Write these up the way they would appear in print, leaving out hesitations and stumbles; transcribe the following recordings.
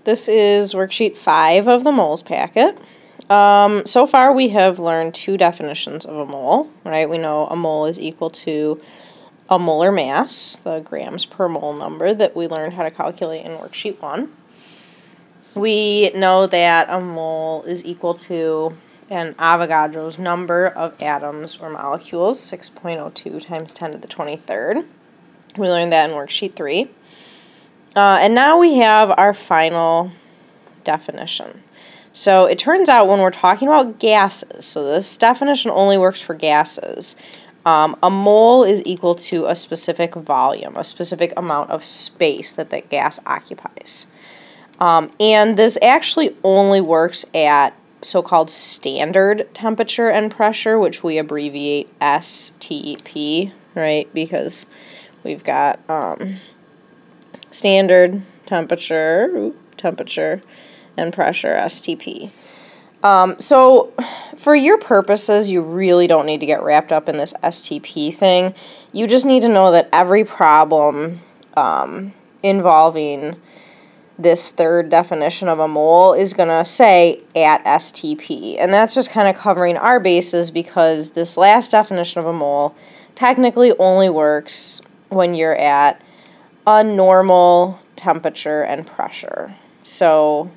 This is worksheet 5 of the moles packet. So far we have learned two definitions of a mole, right? We know a mole is equal to a molar mass, the grams per mole number that we learned how to calculate in worksheet 1. We know that a mole is equal to an Avogadro's number of atoms or molecules, 6.02 times 10 to the 23rd. We learned that in worksheet 3. And now we have our final definition. So it turns out when we're talking about gases, so this definition only works for gases, a mole is equal to a specific volume, a specific amount of space that that gas occupies. And this actually only works at so-called standard temperature and pressure, which we abbreviate STP, right? Because we've got standard temperature and pressure, STP. So for your purposes, you really don't need to get wrapped up in this STP thing. You just need to know that every problem involving this third definition of a mole is going to say at STP. And that's just kind of covering our bases because this last definition of a mole technically only works when you're at a normal temperature and pressure. So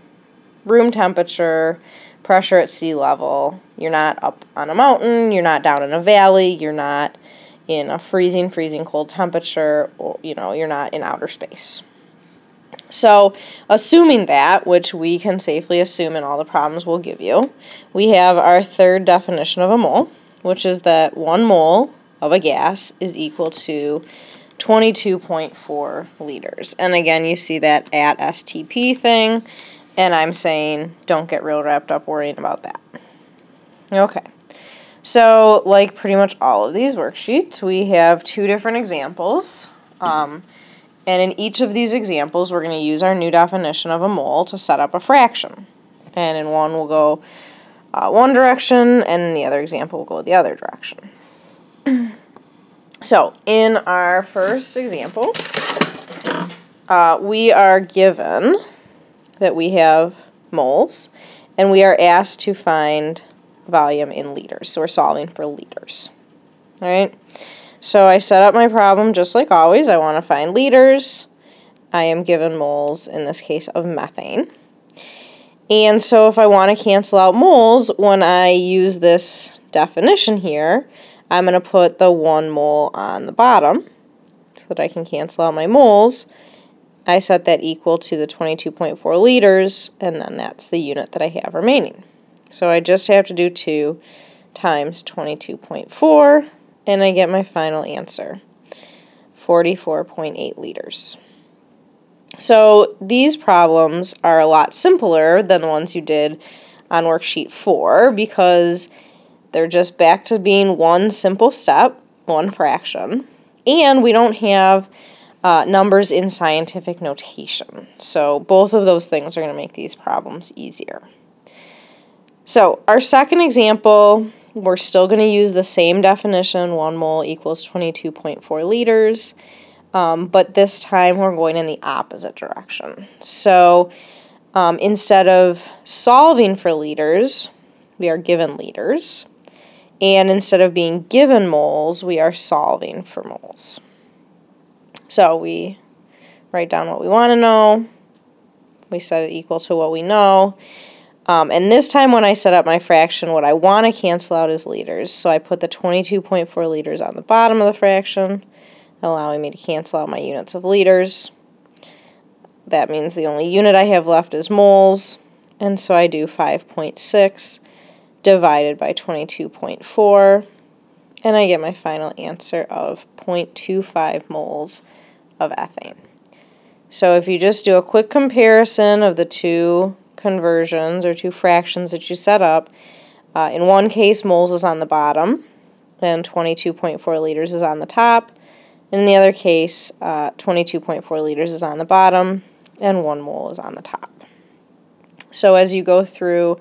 room temperature, pressure at sea level. You're not up on a mountain, you're not down in a valley, you're not in a freezing cold temperature, or, you're not in outer space. So, assuming that, which we can safely assume in all the problems we'll give you, we have our third definition of a mole, which is that 1 mole of a gas is equal to 22.4 liters. And again, you see that at STP thing, and I'm saying don't get real wrapped up worrying about that. Okay, so like pretty much all of these worksheets, we have two different examples. And in each of these examples, we're going to use our new definition of a mole to set up a fraction. And in one, we'll go one direction, and in the other example, we'll go the other direction. So, in our first example, we are given that we have moles, and we are asked to find volume in liters. So we're solving for liters. All right? So I set up my problem just like always. I want to find liters. I am given moles, in this case, of methane. And so if I want to cancel out moles, when I use this definition here, I'm going to put the 1 mole on the bottom so that I can cancel out my moles. I set that equal to the 22.4 liters, and then that's the unit that I have remaining. So I just have to do 2 times 22.4, and I get my final answer, 44.8 liters. So these problems are a lot simpler than the ones you did on worksheet 4 because they're just back to being one simple step, one fraction, and we don't have numbers in scientific notation. So both of those things are going to make these problems easier. So our second example, we're still going to use the same definition, 1 mole equals 22.4 liters, but this time we're going in the opposite direction. So instead of solving for liters, we are given liters, and instead of being given moles, we are solving for moles. So we write down what we want to know, we set it equal to what we know, and this time when I set up my fraction, what I want to cancel out is liters. So I put the 22.4 liters on the bottom of the fraction, allowing me to cancel out my units of liters. That means the only unit I have left is moles, and so I do 5.6 divided by 22.4, and I get my final answer of 0.25 moles of ethane. So if you just do a quick comparison of the two conversions or two fractions that you set up, in one case moles is on the bottom and 22.4 liters is on the top. In the other case, 22.4 liters is on the bottom and 1 mole is on the top. So as you go through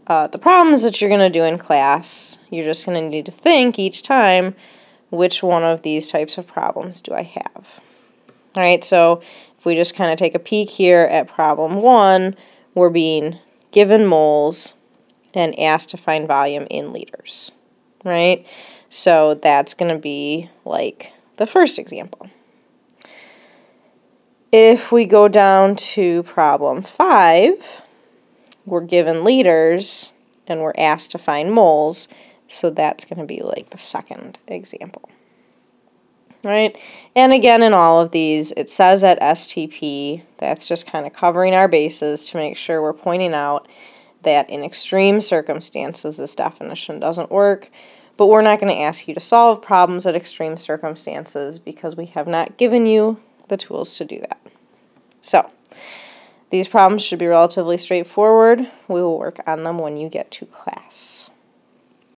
the problems that you're going to do in class, you're just going to need to think each time, which one of these types of problems do I have? All right, so if if we just kind of take a peek here at problem 1, we're being given moles and asked to find volume in liters, right? So that's going to be like the first example. If we go down to problem 5, we're given liters and we're asked to find moles, so that's going to be like the second example. Right? And again, in all of these, it says at STP, that's just kind of covering our bases to make sure we're pointing out that in extreme circumstances, this definition doesn't work, but we're not going to ask you to solve problems at extreme circumstances because we have not given you the tools to do that. So, these problems should be relatively straightforward. We will work on them when you get to class.